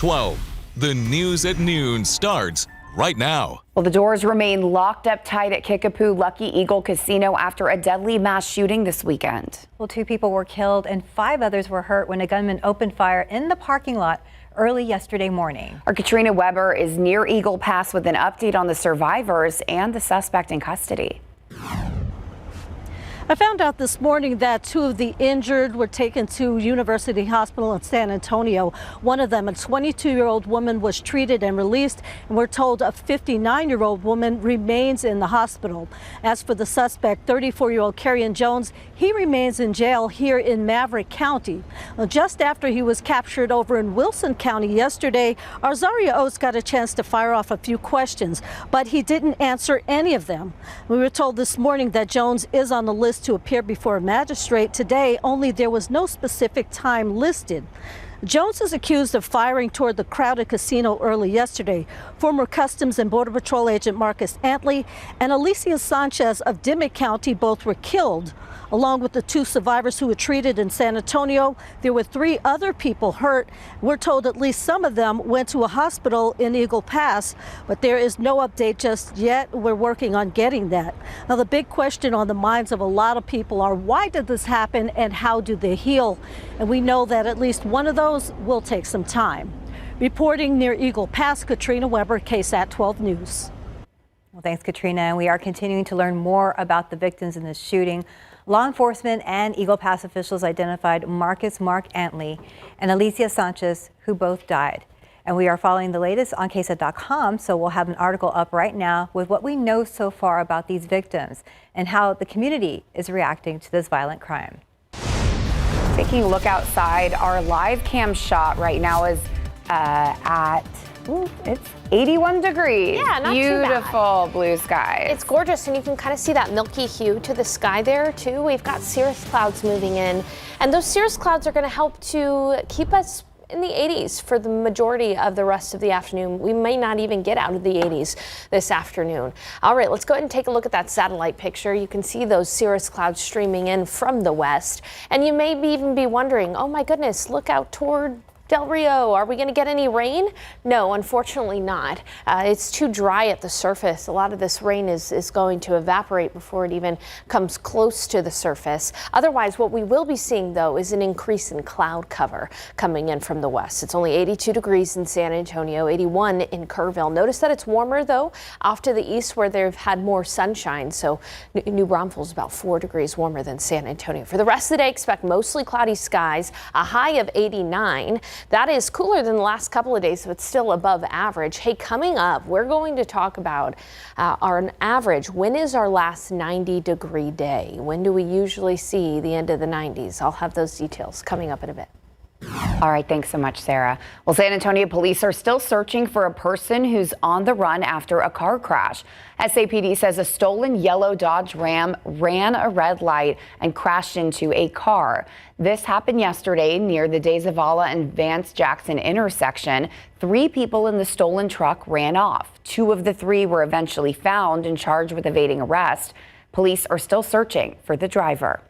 12. The news at noon starts right now. Well, the doors remain locked up tight at Kickapoo Lucky Eagle Casino after a deadly mass shooting this weekend. Well, 2 people were killed and 5 others were hurt when a gunman opened fire in the parking lot early yesterday morning. Our Katrina Weber is near Eagle Pass with an update on the survivors and the suspect in custody. I found out this morning that 2 of the injured were taken to University Hospital in San Antonio. One of them, a 22-year-old woman, was treated and released, and we're told a 59-year-old woman remains in the hospital. As for the suspect, 34-year-old Carrion Jones, he remains in jail here in Maverick County. Well, just after he was captured over in Wilson County yesterday, Arzaria Oates got a chance to fire off a few questions, but he didn't answer any of them. We were told this morning that Jones is on the list to appear before a magistrate today, only there was no specific time listed. Jones is accused of firing toward the crowded casino early yesterday. Former Customs and Border Patrol agent Marcus Antley and Alicia Sanchez of Dimmitt County both were killed. Along with the 2 survivors who were treated in San Antonio, there were 3 other people hurt. We're told at least some of them went to a hospital in Eagle Pass, but there is no update just yet. We're working on getting that. Now, the big question on the minds of a lot of people are, why did this happen and how do they heal? And we know that at least one of those will take some time. Reporting near Eagle Pass, Katrina Weber, KSAT 12 News. Well, thanks, Katrina. And we are continuing to learn more about the victims in this shooting. Law enforcement and Eagle Pass officials identified Marcus Mark Antley and Alicia Sanchez, who both died. And we are following the latest on KSAT.com, so we'll have an article up right now with what we know so far about these victims and how the community is reacting to this violent crime. Taking a look outside, our live cam shot right now is it's 81 degrees. Yeah, not too bad. Beautiful blue skies. It's gorgeous, and you can kind of see that milky hue to the sky there too. We've got cirrus clouds moving in, and those cirrus clouds are going to help to keep us in the 80s for the majority of the rest of the afternoon. We may not even get out of the 80s this afternoon. All right, let's go ahead and take a look at that satellite picture. You can see those cirrus clouds streaming in from the west, and you may even be wondering, oh my goodness, look out toward Del Rio. Are we going to get any rain? No, unfortunately not. It's too dry at the surface. A lot of this rain is going to evaporate before it even comes close to the surface. Otherwise, what we will be seeing, though, is an increase in cloud cover coming in from the west. It's only 82 degrees in San Antonio, 81 in Kerrville. Notice that it's warmer, though, off to the east where they've had more sunshine. So New Braunfels is about 4 degrees warmer than San Antonio. For the rest of the day, expect mostly cloudy skies, a high of 89. That is cooler than the last couple of days, so it's still above average. Hey, coming up, we're going to talk about our average. When is our last 90-degree day? When do we usually see the end of the 90s? I'll have those details coming up in a bit. All right, thanks so much, Sarah. Well, San Antonio police are still searching for a person who's on the run after a car crash. SAPD says a stolen yellow Dodge Ram ran a red light and crashed into a car. This happened yesterday near the De Zavala and Vance Jackson intersection. 3 people in the stolen truck ran off. 2 of the 3 were eventually found and charged with evading arrest. Police are still searching for the driver.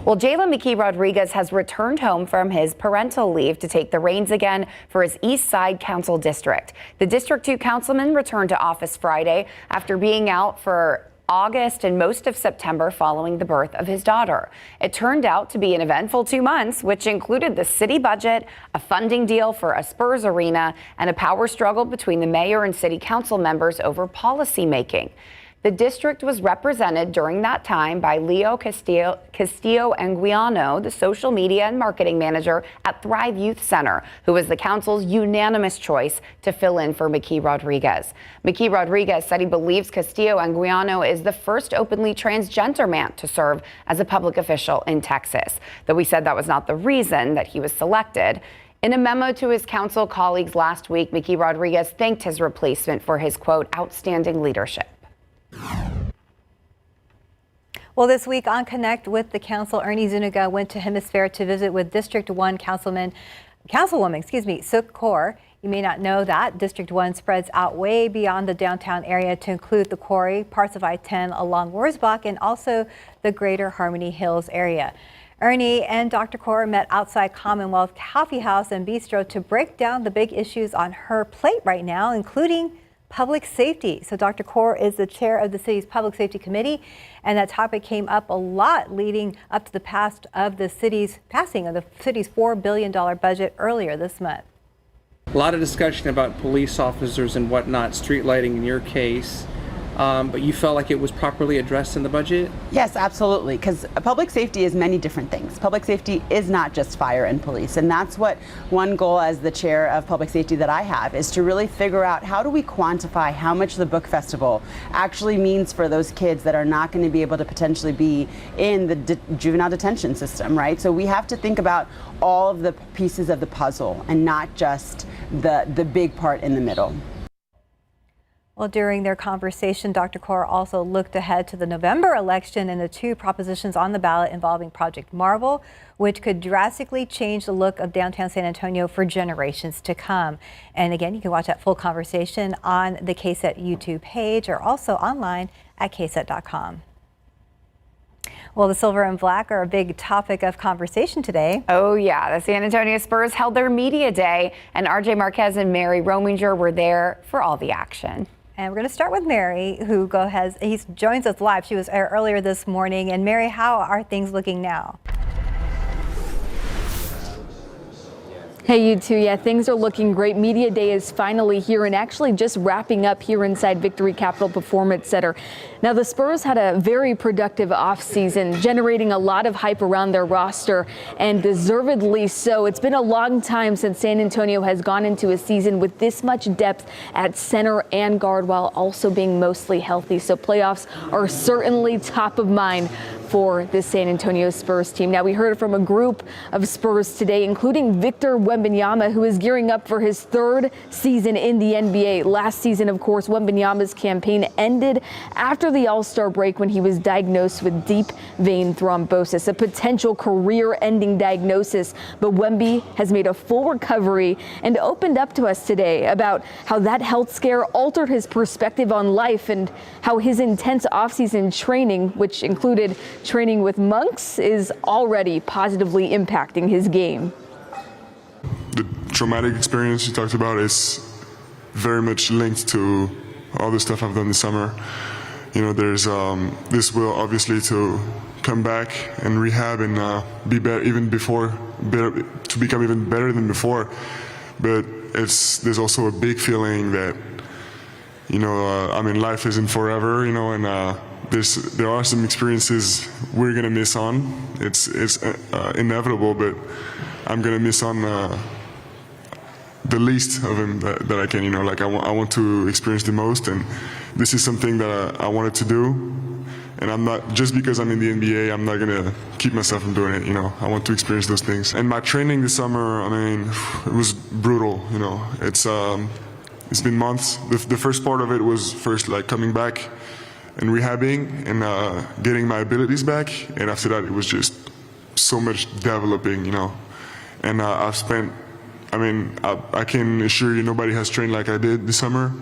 Well, Jalen McKee Rodriguez has returned home from his parental leave to take the reins again for his East Side Council district. The District 2 councilman returned to office Friday after being out for August and most of September following the birth of his daughter. It turned out to be an eventful 2 months, which included the city budget, a funding deal for a Spurs arena, and a power struggle between the mayor and city council members over policy making. The district was represented during that time by Leo Castillo Anguiano, the social media and marketing manager at Thrive Youth Center, who was the council's unanimous choice to fill in for McKee Rodriguez. McKee Rodriguez said he believes Castillo Anguiano is the first openly transgender man to serve as a public official in Texas, though he said that was not the reason that he was selected. In a memo to his council colleagues last week, McKee Rodriguez thanked his replacement for his, quote, outstanding leadership. Well, this week on Connect with the Council, Ernie Zuniga went to Hemisphere to visit with District 1 Councilwoman Suk Kaur. You may not know that District 1 spreads out way beyond the downtown area to include the quarry, parts of I-10 along Wurzbach, and also the greater Harmony Hills area. Ernie and Dr. Kaur met outside Commonwealth Coffee House and Bistro to break down the big issues on her plate right now, including public safety. So Dr. Kaur is the chair of the city's Public Safety Committee, and that topic came up a lot leading up to the passing of the city's $4 billion budget earlier this month. A lot of discussion about police officers and whatnot, street lighting in your case. But you felt like it was properly addressed in the budget? Yes, absolutely, because public safety is many different things. Public safety is not just fire and police, and that's what one goal as the chair of public safety that I have is to really figure out how do we quantify how much the book festival actually means for those kids that are not going to be able to potentially be in the juvenile detention system, right? So we have to think about all of the pieces of the puzzle and not just the big part in the middle. Well, during their conversation, Dr. Kaur also looked ahead to the November election and the two propositions on the ballot involving Project Marvel, which could drastically change the look of downtown San Antonio for generations to come. And again, you can watch that full conversation on the KSAT YouTube page or also online at ksat.com. Well, the silver and black are a big topic of conversation today. Oh, yeah. The San Antonio Spurs held their media day, and RJ Marquez and Mary Rominger were there for all the action. And we're going to start with Mary, who he joins us live. She was earlier this morning. And Mary, how are things looking now? Hey, you two. Yeah, things are looking great. Media Day is finally here and actually just wrapping up here inside Victory Capital Performance Center. Now, the Spurs had a very productive offseason, generating a lot of hype around their roster, and deservedly so. It's been a long time since San Antonio has gone into a season with this much depth at center and guard while also being mostly healthy. So playoffs are certainly top of mind for this San Antonio Spurs team. Now, we heard from a group of Spurs today, including Victor Wembanyama, who is gearing up for his third season in the NBA. Last season, of course, Wembanyama's campaign ended after the All-Star break when he was diagnosed with deep vein thrombosis, a potential career-ending diagnosis. But Wemby has made a full recovery and opened up to us today about how that health scare altered his perspective on life and how his intense offseason training, which included training with monks, is already positively impacting his game. The traumatic experience you talked about is very much linked to all the stuff I've done this summer. You know, there's this will obviously to come back and rehab and be better to become even better than before. But there's also a big feeling that, you know, I mean, life isn't forever, you know, and there are some experiences we're gonna miss on. It's inevitable, but I'm gonna miss on the least of them that I can. You know, like I want to experience the most, and this is something that I wanted to do. And I'm not, just because I'm in the NBA, I'm not gonna keep myself from doing it. You know, I want to experience those things. And my training this summer, I mean, it was brutal. You know, it's been months. The first part of it was first like coming back and rehabbing and getting my abilities back, and after that it was just so much developing, you know. And I've spent, I mean, I can assure you nobody has trained like I did this summer,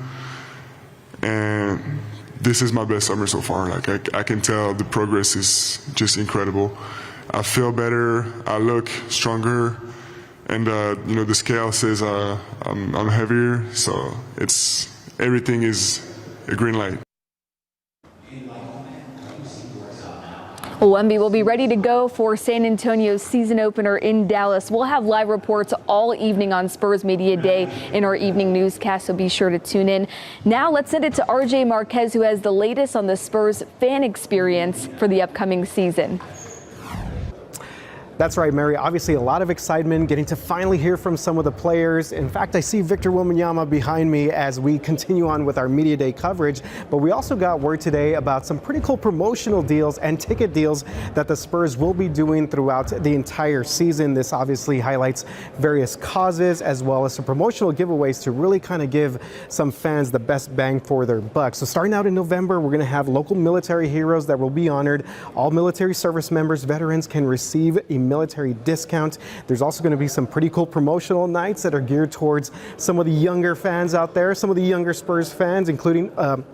and this is my best summer so far. Like I can tell the progress is just incredible. I feel better, I look stronger, and you know, the scale says I'm heavier, so everything is a green light. Wemby will be ready to go for San Antonio's season opener in Dallas. We'll have live reports all evening on Spurs Media Day in our evening newscast, so be sure to tune in. Now let's send it to RJ Marquez, who has the latest on the Spurs fan experience for the upcoming season. That's right, Mary. Obviously, a lot of excitement getting to finally hear from some of the players. In fact, I see Victor Wembanyama behind me as we continue on with our Media Day coverage. But we also got word today about some pretty cool promotional deals and ticket deals that the Spurs will be doing throughout the entire season. This obviously highlights various causes as well as some promotional giveaways to really kind of give some fans the best bang for their buck. So starting out in November, we're going to have local military heroes that will be honored. All military service members, veterans, can receive military discount. There's also going to be some pretty cool promotional nights that are geared towards some of the younger fans out there, some of the younger Spurs fans, including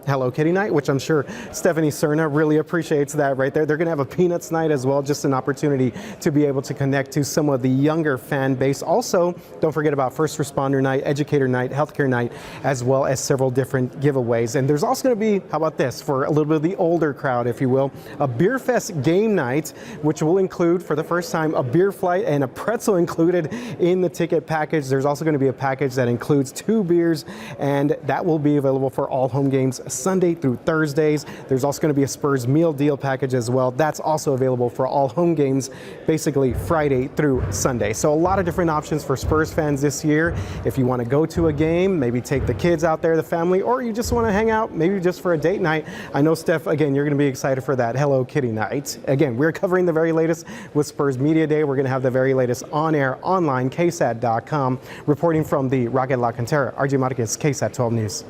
Hello Kitty night, which I'm sure Stephanie Serna really appreciates that right there. They're going to have a Peanuts night as well, just an opportunity to be able to connect to some of the younger fan base. Also, don't forget about First Responder Night, Educator Night, Healthcare Night, as well as several different giveaways. And there's also going to be, how about this, for a little bit of the older crowd, if you will, a Beer Fest game night, which will include, for the first time, a beer flight and a pretzel included in the ticket package. There's also going to be a package that includes 2 beers, and that will be available for all home games Sunday through Thursdays. There's also going to be a Spurs meal deal package as well. That's also available for all home games, basically Friday through Sunday. So a lot of different options for Spurs fans this year. If you want to go to a game, maybe take the kids out there, the family, or you just want to hang out, maybe just for a date night. I know, Steph, again, you're going to be excited for that Hello Kitty night. Again, we're covering the very latest with Spurs Media Day. We're going to have the very latest on air online, KSAT.com. Reporting from the Rocket La Cantera, RJ Marquez, KSAT 12 News.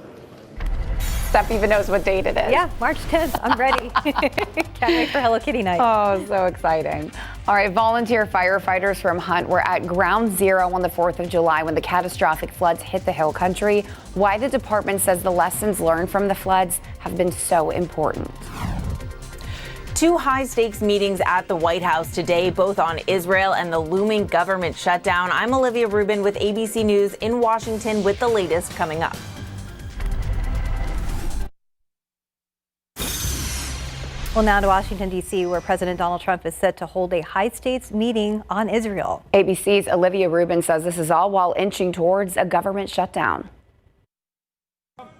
Steph even knows what date it is. Yeah, March 10th. I'm ready. Can't wait for Hello Kitty night. Oh, so exciting. All right, volunteer firefighters from Hunt were at ground zero on the 4th of July when the catastrophic floods hit the Hill Country. Why the department says the lessons learned from the floods have been so important. 2 high-stakes meetings at the White House today, both on Israel and the looming government shutdown. I'm Olivia Rubin with ABC News in Washington with the latest coming up. Well, now to Washington, D.C., where President Donald Trump is set to hold a high-stakes meeting on Israel. ABC's Olivia Rubin says this is all while inching towards a government shutdown.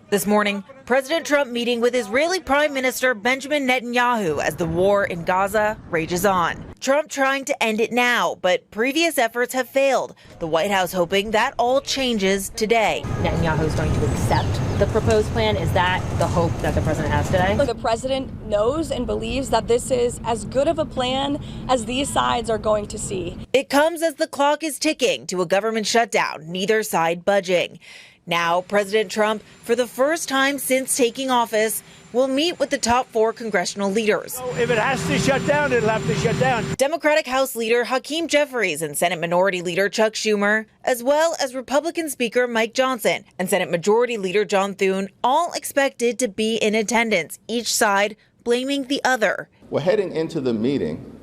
This morning, President Trump meeting with Israeli Prime Minister Benjamin Netanyahu as the war in Gaza rages on. Trump trying to end it now, but previous efforts have failed. The White House hoping that all changes today. Netanyahu is going to accept the proposed plan. Is that the hope that the president has today? The president knows and believes that this is as good of a plan as these sides are going to see. It comes as the clock is ticking to a government shutdown, neither side budging. Now, President Trump, for the first time since taking office, will meet with the top 4 congressional leaders. If it has to shut down, it'll have to shut down. Democratic House Leader Hakeem Jeffries and Senate Minority Leader Chuck Schumer, as well as Republican Speaker Mike Johnson and Senate Majority Leader John Thune, all expected to be in attendance, each side blaming the other. We're heading into the meeting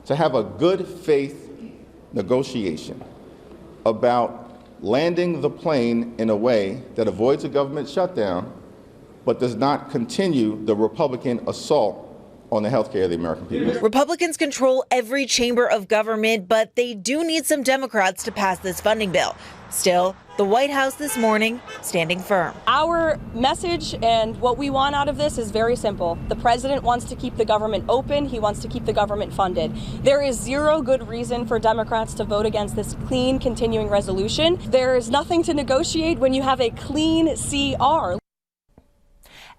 to have a good faith negotiation about landing the plane in a way that avoids a government shutdown, but does not continue the Republican assault on the health care of the American people. Republicans control every chamber of government, but they do need some Democrats to pass this funding bill. Still, the White House this morning standing firm. Our message and what we want out of this is very simple. The president wants to keep the government open. He wants to keep the government funded. There is zero good reason for Democrats to vote against this clean continuing resolution. There is nothing to negotiate when you have a clean CR.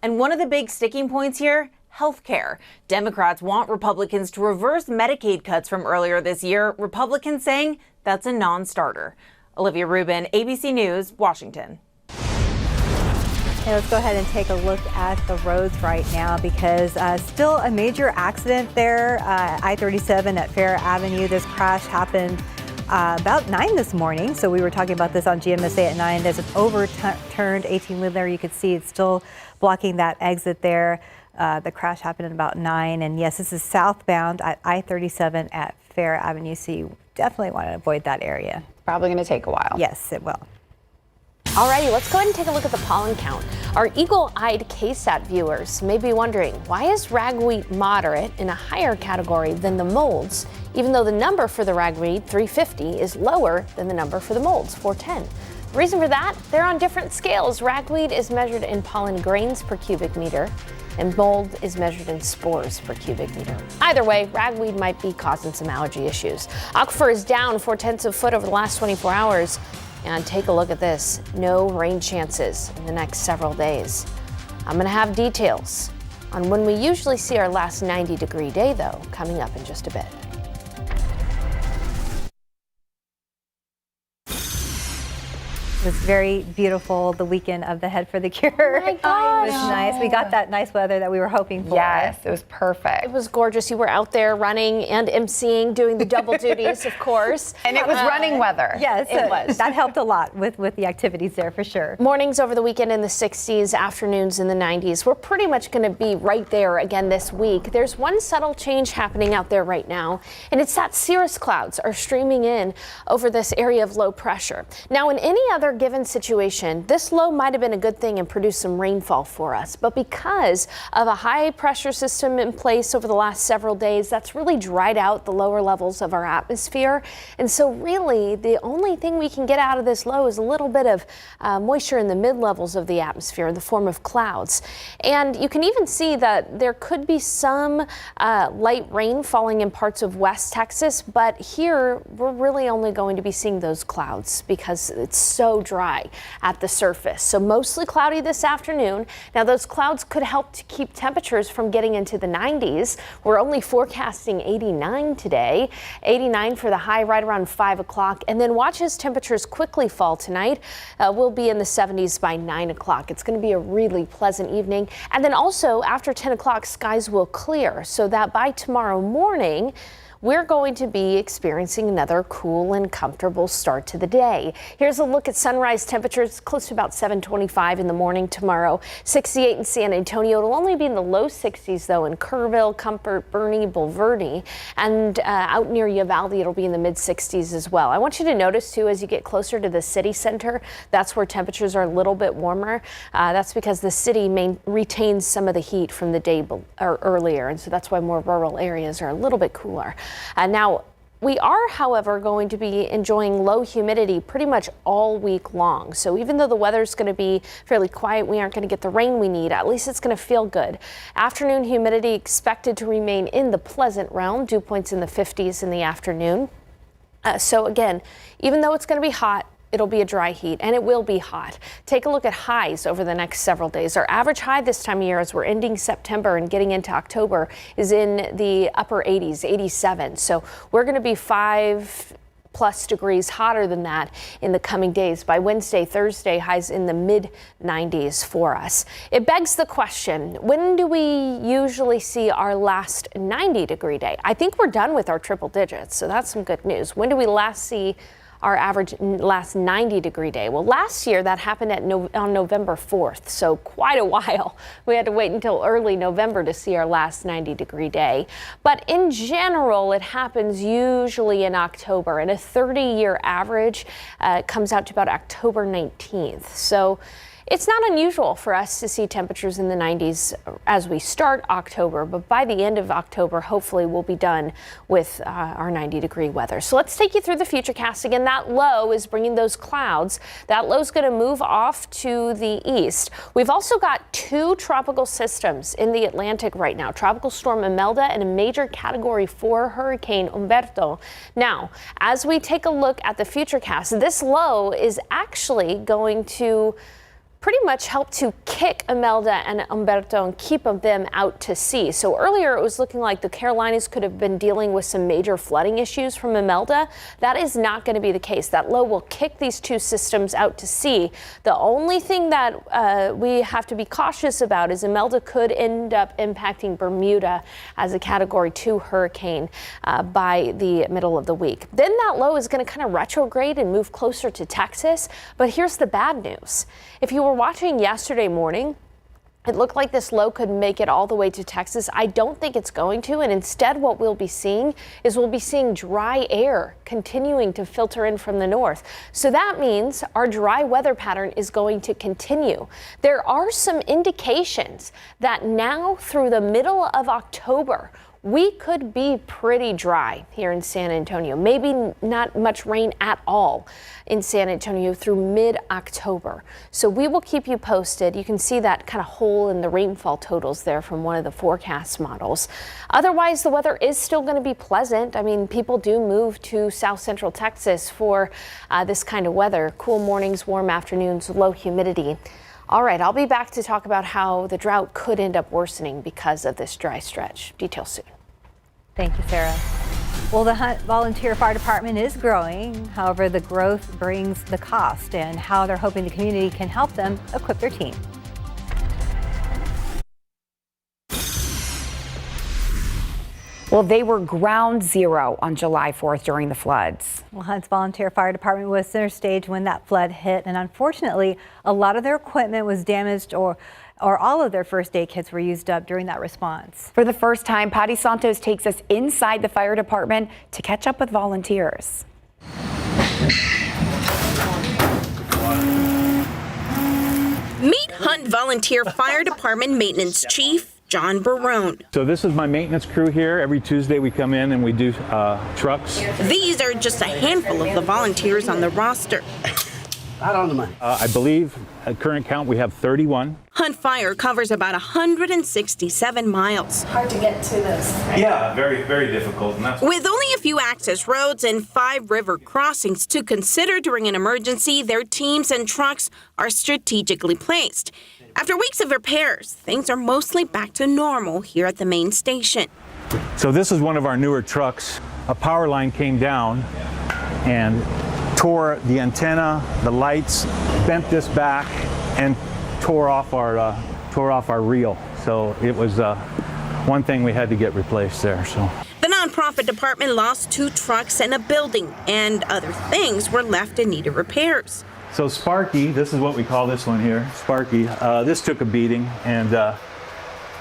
And one of the big sticking points here, health care. Democrats want Republicans to reverse Medicaid cuts from earlier this year. Republicans saying that's a non-starter. Olivia Rubin, ABC News, Washington. Okay, let's go ahead and take a look at the roads right now because still a major accident there. I-37 at Fair Avenue. This crash happened about 9 this morning. So we were talking about this on GMSA at 9. There's an overturned 18-wheeler. You could see it's still blocking that exit there. The crash happened at about 9. And yes, this is southbound at I-37 at Fair Avenue. So you definitely want to avoid that area. Probably going to take a while. Yes, it will. Alrighty, let's go ahead and take a look at the pollen count. Our eagle-eyed KSAT viewers may be wondering, why is ragweed moderate in a higher category than the molds, even though the number for the ragweed, 350, is lower than the number for the molds, 410? The reason for that, they're on different scales. Ragweed is measured in pollen grains per cubic meter, and mold is measured in spores per cubic meter. Either way, ragweed might be causing some allergy issues. Aquifer is down 0.4 of a foot over the last 24 hours. And take a look at this. No rain chances in the next several days. I'm going to have details on when we usually see our last 90-degree day, though, coming up in just a bit. It was very beautiful, the weekend of the Head for the Cure. Oh my gosh. It was nice. We got that nice weather that we were hoping for. Yes, it was perfect. It was gorgeous. You were out there running and emceeing, doing the double duties, of course. And it was running weather. Yes, it was. That helped a lot with the activities there for sure. Mornings over the weekend in the 60s, afternoons in the 90s. We're pretty much going to be right there again this week. There's one subtle change happening out there right now, and it's that cirrus clouds are streaming in over this area of low pressure. Now, in any other given situation, this low might have been a good thing and produced some rainfall for us. But because of a high pressure system in place over the last several days, that's really dried out the lower levels of our atmosphere. And so really, the only thing we can get out of this low is a little bit of moisture in the mid levels of the atmosphere in the form of clouds. And you can even see that there could be some light rain falling in parts of West Texas, but here we're really only going to be seeing those clouds because it's so dry at the surface. So mostly cloudy this afternoon. Now those clouds could help to keep temperatures from getting into the 90s. We're only forecasting 89 today, 89 for the high right around 5 o'clock. And then watch as temperatures quickly fall tonight. We'll be in the 70s by 9 o'clock. It's going to be a really pleasant evening. And then also after 10 o'clock, skies will clear so that by tomorrow morning, we're going to be experiencing another cool and comfortable start to the day. Here's a look at sunrise temperatures, close to about 7:25 in the morning tomorrow. 68 in San Antonio. It'll only be in the low 60s though in Kerrville, Comfort, Boerne, Bulverde, and out near Uvalde it'll be in the mid 60s as well. I want you to notice too as you get closer to the city center, that's where temperatures are a little bit warmer. That's because the city retains some of the heat from the day earlier, and so that's why more rural areas are a little bit cooler. Now, we are, however, going to be enjoying low humidity pretty much all week long. So even though the weather's going to be fairly quiet, we aren't going to get the rain we need. At least it's going to feel good. Afternoon humidity expected to remain in the pleasant realm, dew points in the 50s in the afternoon. So again, even though it's going to be hot, it'll be a dry heat, and it will be hot. Take a look at highs over the next several days. Our average high this time of year as we're ending September and getting into October is in the upper 80s, 87. So we're going to be 5+ degrees hotter than that in the coming days. By Wednesday, Thursday, highs in the mid 90s for us. It begs the question, when do we usually see our last 90-degree day? I think we're done with our triple digits, so that's some good news. When do we last see our average last 90-degree day? Well, last year that happened on November 4th, so quite a while. We had to wait until early November to see our last 90-degree day. But in general, it happens usually in October, and a 30-year average comes out to about October 19th. So it's not unusual for us to see temperatures in the 90s as we start October, but by the end of October, hopefully we'll be done with our 90-degree weather. So let's take you through the futurecast. Again, that low is bringing those clouds. That low is going to move off to the east. We've also got two tropical systems in the Atlantic right now, Tropical Storm Imelda and a major Category 4 Hurricane Umberto. Now, as we take a look at the futurecast, this low is actually going to pretty much help to kick Imelda and Umberto and keep them out to sea. So earlier it was looking like the Carolinas could have been dealing with some major flooding issues from Imelda. That is not going to be the case. That low will kick these two systems out to sea. The only thing that we have to be cautious about is Imelda could end up impacting Bermuda as a Category 2 hurricane by the middle of the week. Then that low is going to kind of retrograde and move closer to Texas. But here's the bad news. If you were watching yesterday morning, it looked like this low could make it all the way to Texas. I don't think it's going to, and instead what we'll be seeing is dry air continuing to filter in from the north. So that means our dry weather pattern is going to continue. There are some indications that now through the middle of October, we could be pretty dry here in San Antonio. Maybe not much rain at all in San Antonio through mid-October. So we will keep you posted. You can see that kind of hole in the rainfall totals there from one of the forecast models. Otherwise, the weather is still going to be pleasant. I mean, people do move to South Central Texas for this kind of weather. Cool mornings, warm afternoons, low humidity. All right, I'll be back to talk about how the drought could end up worsening because of this dry stretch. Details soon. Thank you, Sarah. Well, the Hunt Volunteer Fire Department is growing. However, the growth brings the cost, and how they're hoping the community can help them equip their team. Well, they were ground zero on July 4th during the floods. Well, Hunt's Volunteer Fire Department was center stage when that flood hit, and unfortunately, a lot of their equipment was damaged, or all of their first aid kits were used up during that response. For the first time, Patty Santos takes us inside the fire department to catch up with volunteers. Meet Hunt Volunteer Fire Department Maintenance Chief John Barone. So this is my maintenance crew here. Every Tuesday we come in and we do trucks. These are just a handful of the volunteers on the roster. I believe at current count we have 31. Hunt Fire covers about 167 miles. Hard to get to this. Yeah, very, very difficult. And that's With only a few access roads and 5 river crossings to consider during an emergency, their teams and trucks are strategically placed. After weeks of repairs, things are mostly back to normal here at the main station. So this is one of our newer trucks. A power line came down and tore the antenna, the lights, bent this back, and tore off our reel. So it was one thing we had to get replaced there. So the nonprofit department lost 2 trucks and a building, and other things were left in need of repairs. So Sparky, this is what we call this one here, Sparky. This took a beating, and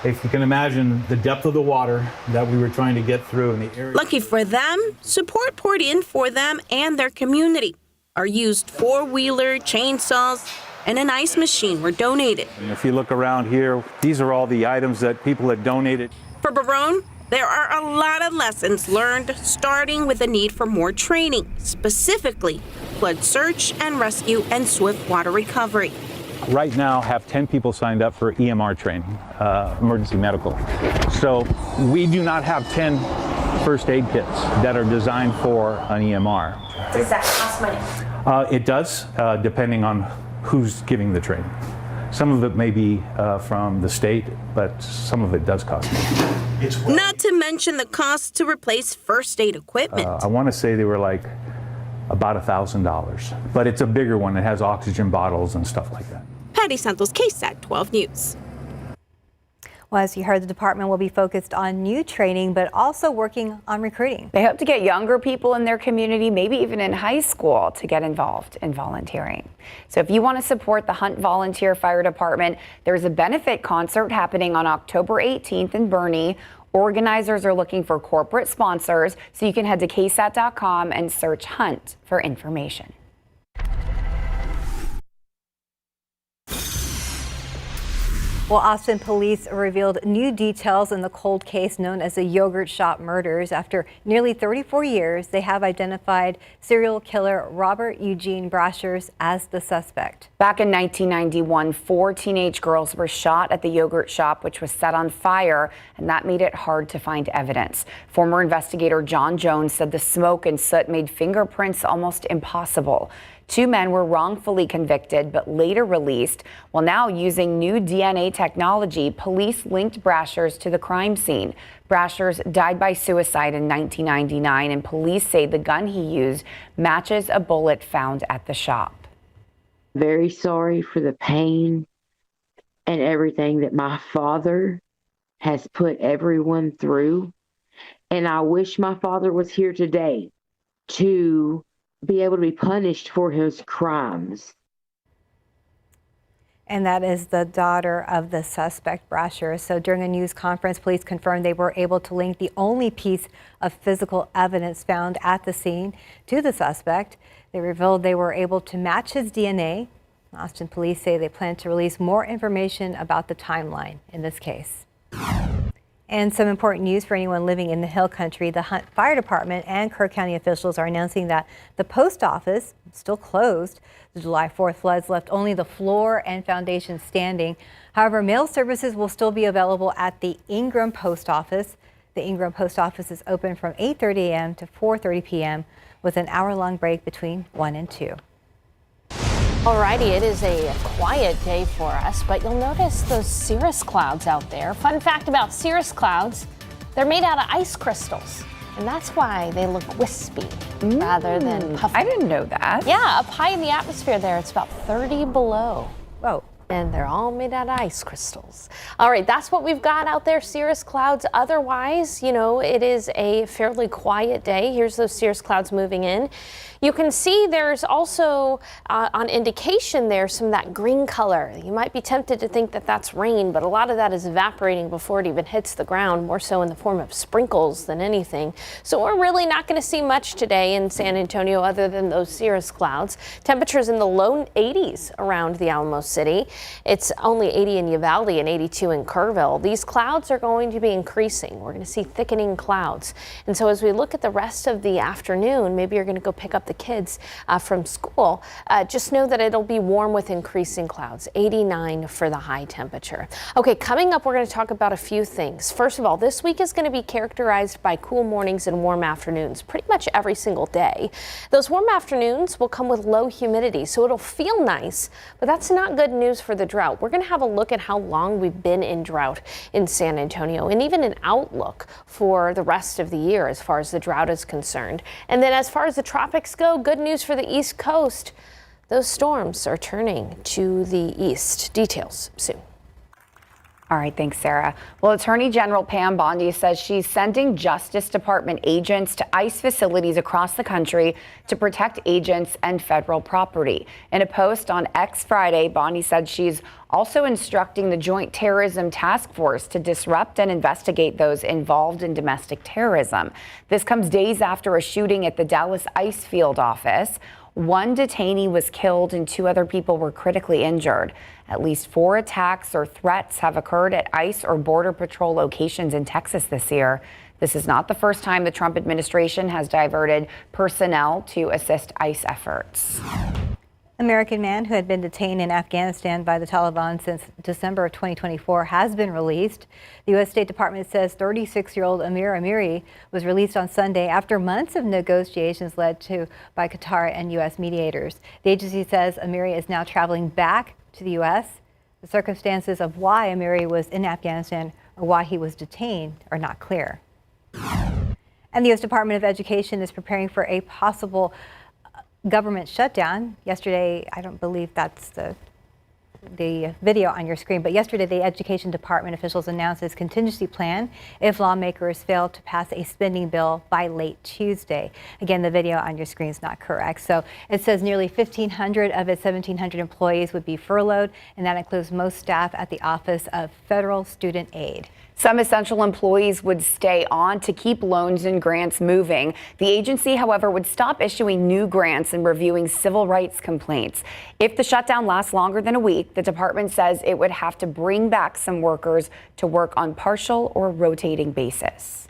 if you can imagine the depth of the water that we were trying to get through in the area. Lucky for them, support poured in for them and their community. Our used 4-wheeler, chainsaws, and an ice machine were donated. And if you look around here, these are all the items that people had donated. For Barone, there are a lot of lessons learned, starting with the need for more training, specifically flood search and rescue and swift water recovery. Right now, have 10 people signed up for EMR training, emergency medical. So we do not have 10 first aid kits that are designed for an EMR. Does that cost money? It does, depending on who's giving the training. Some of it may be from the state, but some of it does cost money. Not to mention the cost to replace first aid equipment. I want to say they were like about $1,000, but it's a bigger one. It has oxygen bottles and stuff like that. Patty Santos, KSAT 12 News. Well, as you heard, the department will be focused on new training, but also working on recruiting. They hope to get younger people in their community, maybe even in high school, to get involved in volunteering. So if you want to support the Hunt Volunteer Fire Department, there's a benefit concert happening on October 18th in Boerne. Organizers are looking for corporate sponsors, so you can head to KSAT.com and search Hunt for information. Well, Austin police revealed new details in the cold case known as the yogurt shop murders. After nearly 34 years, they have identified serial killer Robert Eugene Brashers as the suspect. Back in 1991, 4 teenage girls were shot at the yogurt shop, which was set on fire, and that made it hard to find evidence. Former investigator John Jones said the smoke and soot made fingerprints almost impossible. 2 men were wrongfully convicted but later released. Well, now using new DNA technology, police linked Brashers to the crime scene. Brashers died by suicide in 1999, and police say the gun he used matches a bullet found at the shop. Very sorry for the pain and everything that my father has put everyone through. And I wish my father was here today to be able to be punished for his crimes. And that is the daughter of the suspect, Brasher. So during a news conference, police confirmed they were able to link the only piece of physical evidence found at the scene to the suspect. They revealed they were able to match his DNA. Austin police say they plan to release more information about the timeline in this case. And some important news for anyone living in the Hill Country. The Hunt Fire Department and Kerr County officials are announcing that the post office is still closed. The July 4th floods left only the floor and foundation standing. However, mail services will still be available at the Ingram Post Office. The Ingram Post Office is open from 8:30 a.m. to 4:30 p.m. with an hour-long break between 1 and 2. Alrighty, it is a quiet day for us, but you'll notice those cirrus clouds out there. Fun fact about cirrus clouds, they're made out of ice crystals. And that's why they look wispy rather than puffy. I didn't know that. Yeah, up high in the atmosphere there, it's about 30 below. Whoa. And they're all made out of ice crystals. All right, that's what we've got out there, cirrus clouds. Otherwise, it is a fairly quiet day. Here's those cirrus clouds moving in. You can see there's also on indication there some of that green color. You might be tempted to think that that's rain, but a lot of that is evaporating before it even hits the ground, more so in the form of sprinkles than anything. So we're really not going to see much today in San Antonio other than those cirrus clouds. Temperatures in the low 80s around the Alamo City. It's only 80 in Uvalde and 82 in Kerrville. These clouds are going to be increasing. We're going to see thickening clouds. And so as we look at the rest of the afternoon, maybe you're going to go pick up the kids from school. Just know that it'll be warm with increasing clouds, 89 for the high temperature. Okay, coming up, we're going to talk about a few things. First of all, this week is going to be characterized by cool mornings and warm afternoons pretty much every single day. Those warm afternoons will come with low humidity, so it'll feel nice, but that's not good news for the drought. We're going to have a look at how long we've been in drought in San Antonio and even an outlook for the rest of the year as far as the drought is concerned. And then as far as the tropics go, good news for the East Coast. Those storms are turning to the east. Details soon. All right, thanks, Sarah. Well, Attorney General Pam Bondi says she's sending Justice Department agents to ICE facilities across the country to protect agents and federal property. In a post on X Friday, Bondi said she's also instructing the Joint Terrorism Task Force to disrupt and investigate those involved in domestic terrorism. This comes days after a shooting at the Dallas ICE field office. One detainee was killed and 2 other people were critically injured. At least 4 attacks or threats have occurred at ICE or Border Patrol locations in Texas this year. This is not the first time the Trump administration has diverted personnel to assist ICE efforts. American man who had been detained in Afghanistan by the Taliban since December of 2024 has been released. The U.S. State Department says 36-year-old Amir Amiri was released on Sunday after months of negotiations led to by Qatar and U.S. mediators. The agency says Amiri is now traveling back to the U.S. The circumstances of why Amiri was in Afghanistan or why he was detained are not clear. And the U.S. Department of Education is preparing for a possible government shutdown. Yesterday, I don't believe that's the video on your screen, but yesterday the Education Department officials announced this contingency plan if lawmakers fail to pass a spending bill by late Tuesday. Again, the video on your screen is not correct. So it says nearly 1,500 of its 1,700 employees would be furloughed, and that includes most staff at the Office of Federal Student Aid. Some essential employees would stay on to keep loans and grants moving. The agency, however, would stop issuing new grants and reviewing civil rights complaints. If the shutdown lasts longer than a week, the department says it would have to bring back some workers to work on partial or rotating basis.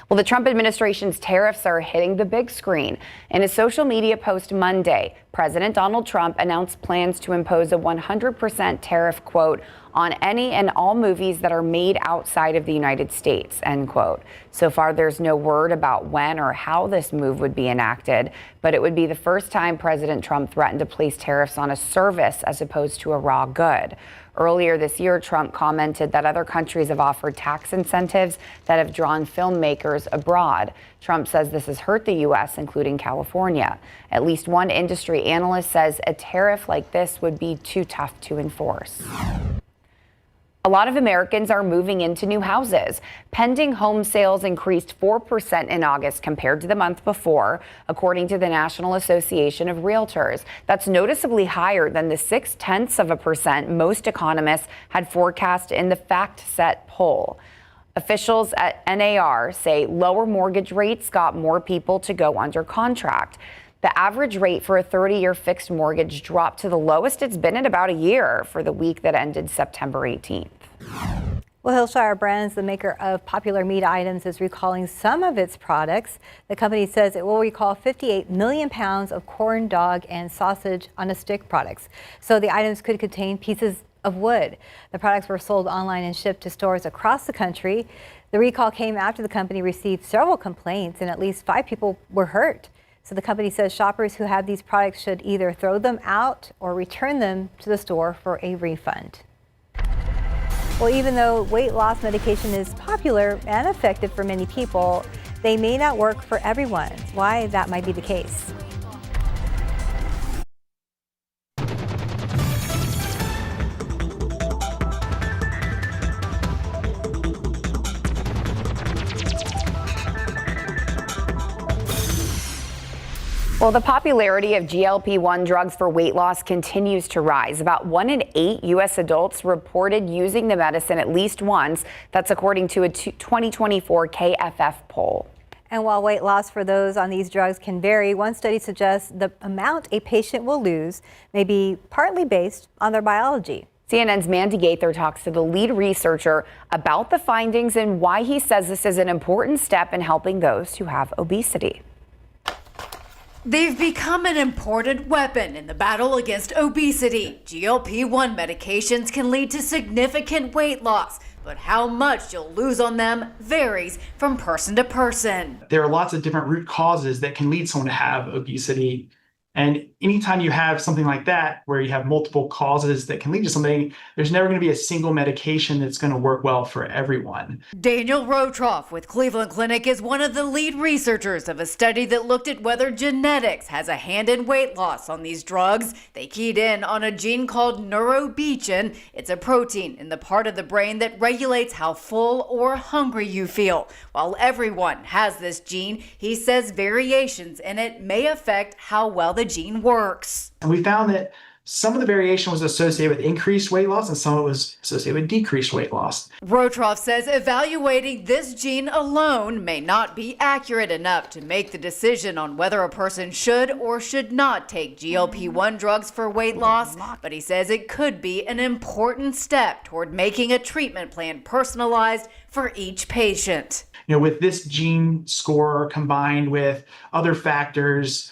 Well, the Trump administration's tariffs are hitting the big screen. In a social media post Monday, President Donald Trump announced plans to impose a 100% tariff, quote, on any and all movies that are made outside of the United States, end quote. So far, there's no word about when or how this move would be enacted, but it would be the first time President Trump threatened to place tariffs on a service as opposed to a raw good. Earlier this year, Trump commented that other countries have offered tax incentives that have drawn filmmakers abroad. Trump says this has hurt the U.S., including California. At least one industry analyst says a tariff like this would be too tough to enforce. A lot of Americans are moving into new houses. Pending home sales increased 4% in August compared to the month before, according to the National Association of Realtors. That's noticeably higher than the 0.6% most economists had forecast in the FactSet poll. Officials at NAR say lower mortgage rates got more people to go under contract. The average rate for a 30-year fixed mortgage dropped to the lowest it's been in about a year for the week that ended September 18th. Well, Hillshire Brands, the maker of popular meat items, is recalling some of its products. The company says it will recall 58 million pounds of corn, dog, and sausage on a stick products. So the items could contain pieces of wood. The products were sold online and shipped to stores across the country. The recall came after the company received several complaints and at least 5 people were hurt. So the company says shoppers who have these products should either throw them out or return them to the store for a refund. Well, even though weight loss medication is popular and effective for many people, they may not work for everyone. Why that might be the case. Well, the popularity of GLP-1 drugs for weight loss continues to rise. About 1 in 8 U.S. adults reported using the medicine at least once. That's according to a 2024 KFF poll. And while weight loss for those on these drugs can vary, one study suggests the amount a patient will lose may be partly based on their biology. CNN's Mandy Gaither talks to the lead researcher about the findings and why he says this is an important step in helping those who have obesity. They've become an important weapon in the battle against obesity. GLP-1 medications can lead to significant weight loss, but how much you'll lose on them varies from person to person. There are lots of different root causes that can lead someone to have obesity. And anytime you have something like that, where you have multiple causes that can lead to something, there's never going to be a single medication that's going to work well for everyone. Daniel Rotroff with Cleveland Clinic is one of the lead researchers of a study that looked at whether genetics has a hand in weight loss on these drugs. They keyed in on a gene called neurobeachin. It's a protein in the part of the brain that regulates how full or hungry you feel. While everyone has this gene, he says variations in it may affect how well the gene works. And we found that some of the variation was associated with increased weight loss and some of it was associated with decreased weight loss. Rotroff says evaluating this gene alone may not be accurate enough to make the decision on whether a person should or should not take GLP-1 drugs for weight loss, but he says it could be an important step toward making a treatment plan personalized for each patient. You know, with this gene score combined with other factors,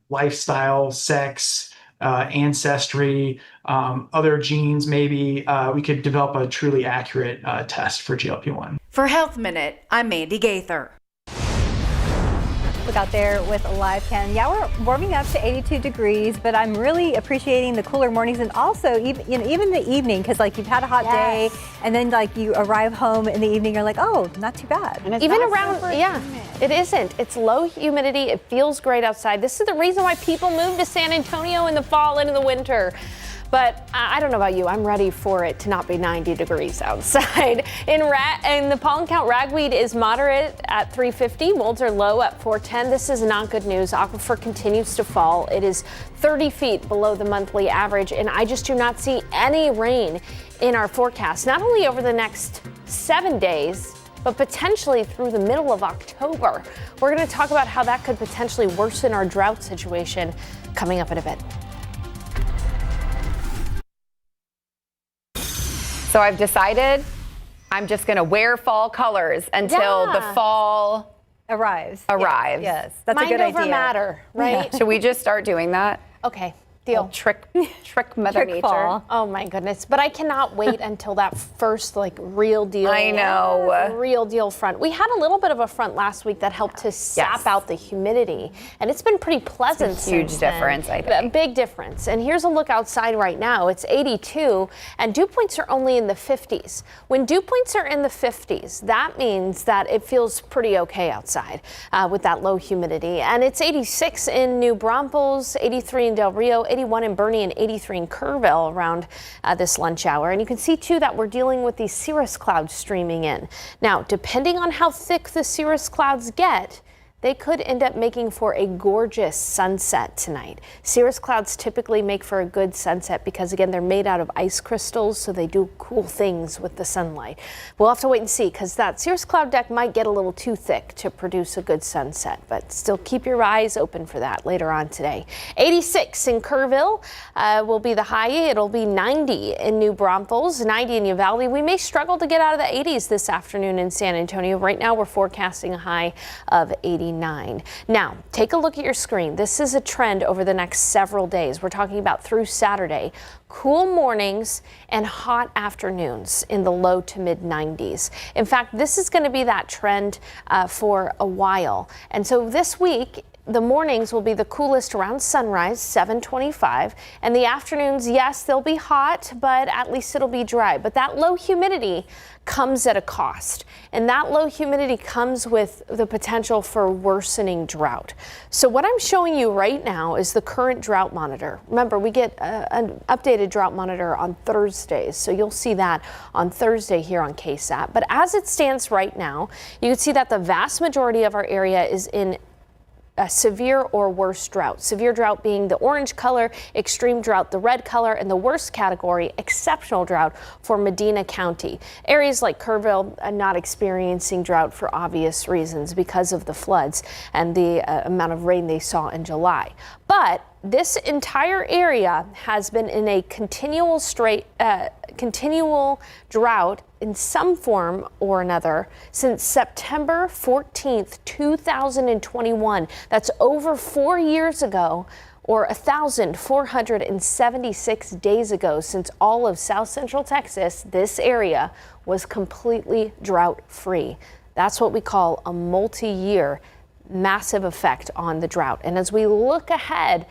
lifestyle, sex, ancestry, other genes, maybe we could develop a truly accurate test for GLP-1. For Health Minute, I'm Mandy Gaither. Look out there with a live cam. Yeah, we're warming up to 82 degrees, but I'm really appreciating the cooler mornings and also even the evening, because like you've had a hot day and then like you arrive home in the evening, you're like, oh, not too bad. And even around, it isn't. It's low humidity. It feels great outside. This is the reason why people move to San Antonio in the fall and in the winter. But I don't know about you, I'm ready for it to not be 90 degrees outside. In the pollen count, ragweed is moderate at 350, molds are low at 410. This is not good news. Aquifer continues to fall. It is 30 feet below the monthly average, and I just do not see any rain in our forecast, not only over the next 7 days, but potentially through the middle of October. We're going to talk about how that could potentially worsen our drought situation coming up in a bit. So I've decided I'm just going to wear fall colors until the fall arrives. Yes, that's a good idea. Mind over matter, right? Should we just start doing that? Okay. Deal. Trick Mother Nature. Fall. Oh my goodness. But I cannot wait until that first real deal. I know. Real deal front. We had a little bit of a front last week that helped to sap out the humidity. And it's been pretty pleasant since huge difference, I think. A big difference. And here's a look outside right now. It's 82 and dew points are only in the 50s. When dew points are in the 50s, that means that it feels pretty okay outside with that low humidity. And it's 86 in New Braunfels, 83 in Del Rio, 81 in Bernie, and 83 in Kerrville around this lunch hour. And you can see too that we're dealing with these cirrus clouds streaming in. Now, depending on how thick the cirrus clouds get, they could end up making for a gorgeous sunset tonight. Cirrus clouds typically make for a good sunset because, again, they're made out of ice crystals, so they do cool things with the sunlight. We'll have to wait and see because that cirrus cloud deck might get a little too thick to produce a good sunset, but still keep your eyes open for that later on today. 86 in Kerrville will be the high. It'll be 90 in New Braunfels, 90 in Uvalde. We may struggle to get out of the 80s this afternoon in San Antonio. Right now, we're forecasting a high of 89. Now, take a look at your screen. This is a trend over the next several days. We're talking about through Saturday. Cool mornings and hot afternoons in the low to mid 90s. In fact, this is going to be that trend for a while. And so this week, The mornings will be the coolest around sunrise, 7:25, and the afternoons, yes, they'll be hot, but at least it'll be dry. But that low humidity comes at a cost, and that low humidity comes with the potential for worsening drought. So what I'm showing you right now is the current drought monitor. Remember, we get an updated drought monitor on Thursdays, so you'll see that on Thursday here on KSAT. But as it stands right now, you can see that the vast majority of our area is in a severe or worse drought. Severe drought being the orange color, extreme drought the red color, and the worst category, exceptional drought for Medina County. Areas like Kerrville are not experiencing drought for obvious reasons because of the floods and the amount of rain they saw in July. But this entire area has been in a continual drought in some form or another since September 14th, 2021. That's over 4 years ago, or 1,476 days ago, since all of South Central Texas, this area, was completely drought free. That's what we call a multi-year massive effect on the drought. And as we look ahead,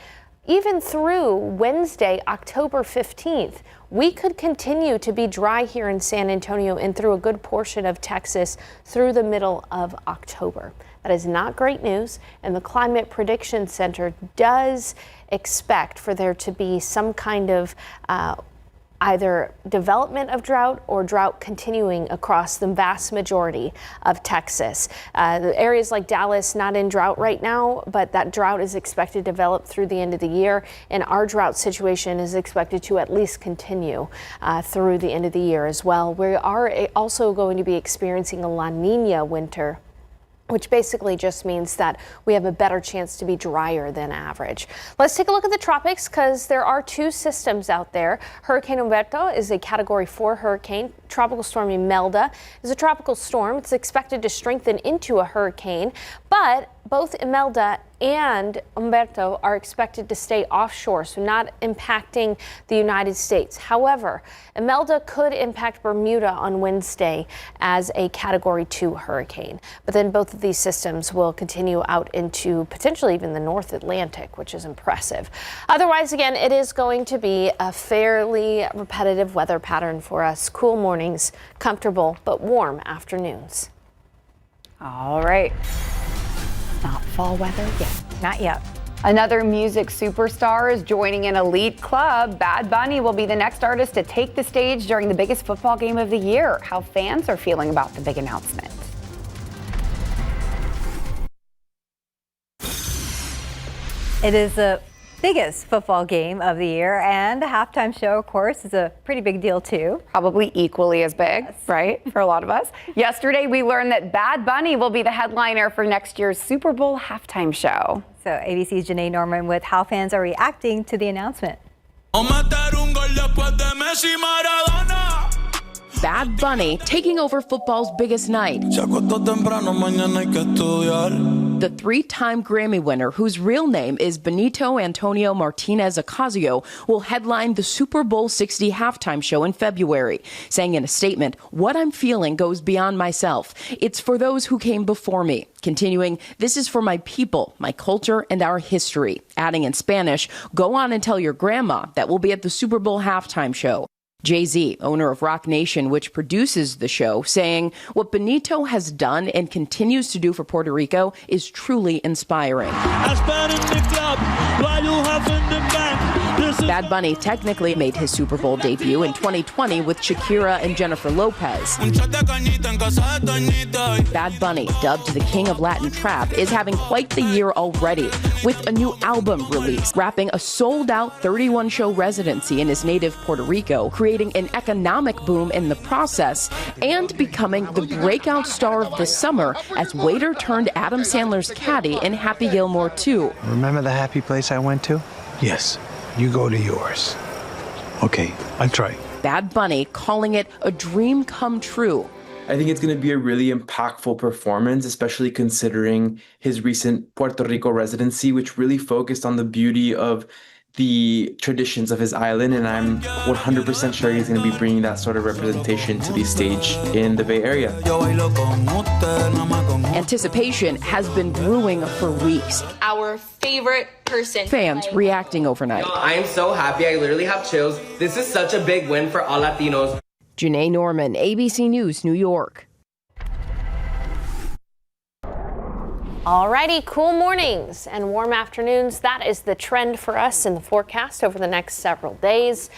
even through Wednesday, October 15th, we could continue to be dry here in San Antonio and through a good portion of Texas through the middle of October. That is not great news, and the Climate Prediction Center does expect for there to be some kind of either development of drought or drought continuing across the vast majority of Texas. The areas like Dallas, not in drought right now, but that drought is expected to develop through the end of the year, and our drought situation is expected to at least continue through the end of the year as well. We are also going to be experiencing a La Nina winter, which basically just means that we have a better chance to be drier than average. Let's take a look at the tropics, because there are two systems out there. Hurricane Humberto is a Category 4 hurricane. Tropical storm Imelda is a tropical storm. It's expected to strengthen into a hurricane, but both Imelda and Humberto are expected to stay offshore, so not impacting the United States. However, Imelda could impact Bermuda on Wednesday as a Category 2 hurricane. But then both of these systems will continue out into potentially even the North Atlantic, which is impressive. Otherwise, again, it is going to be a fairly repetitive weather pattern for us. Cool mornings, comfortable but warm afternoons. All right. Not fall weather yet. Not yet. Another music superstar is joining an elite club. Bad Bunny will be the next artist to take the stage during the biggest football game of the year. How fans are feeling about the big announcement. It is the biggest football game of the year, and the halftime show, of course, is a pretty big deal too. Probably equally as big, right, for a lot of us. Yesterday, we learned that Bad Bunny will be the headliner for next year's Super Bowl halftime show. So ABC's Janae Norman with how fans are reacting to the announcement. Bad Bunny taking over football's biggest night. The three-time Grammy winner, whose real name is Benito Antonio Martinez Ocasio, will headline the Super Bowl 60 halftime show in February, saying in a statement, "What I'm feeling goes beyond myself. It's for those who came before me." Continuing, "This is for my people, my culture, and our history." Adding in Spanish, "Go on and tell your grandma that we'll be at the Super Bowl halftime show." Jay-Z, owner of Rock Nation, which produces the show, saying, "What Benito has done and continues to do for Puerto Rico is truly inspiring." Bad Bunny technically made his Super Bowl debut in 2020 with Shakira and Jennifer Lopez. Bad Bunny, dubbed the King of Latin Trap, is having quite the year already, with a new album release, wrapping a sold-out 31-show residency in his native Puerto Rico, creating an economic boom in the process, and becoming the breakout star of the summer as waiter turned Adam Sandler's caddy in Happy Gilmore 2. Remember the happy place I went to? Yes, you go to yours. Okay, I'll try. Bad Bunny calling it a dream come true. I think it's going to be a really impactful performance, especially considering his recent Puerto Rico residency, which really focused on the beauty of the traditions of his island, and I'm 100% sure he's going to be bringing that sort of representation to the stage in the Bay Area. Anticipation has been brewing for weeks. Our our favorite person. Fans reacting overnight. I am so happy. I literally have chills. This is such a big win for all Latinos. Janae Norman, ABC News, New York. Alrighty, cool mornings and warm afternoons. That is the trend for us in the forecast over the next several days.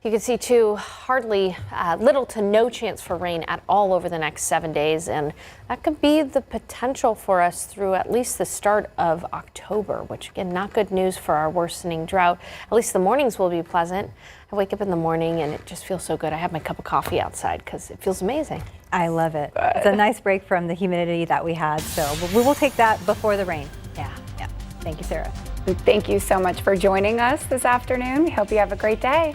You can see too, hardly little to no chance for rain at all over the next 7 days. And that could be the potential for us through at least the start of October, which again, not good news for our worsening drought. At least the mornings will be pleasant. I wake up in the morning and it just feels so good. I have my cup of coffee outside because it feels amazing. I love it. It's a nice break from the humidity that we had. So we will take that before the rain. Yeah. Thank you, Sarah. Thank you so much for joining us this afternoon. We hope you have a great day.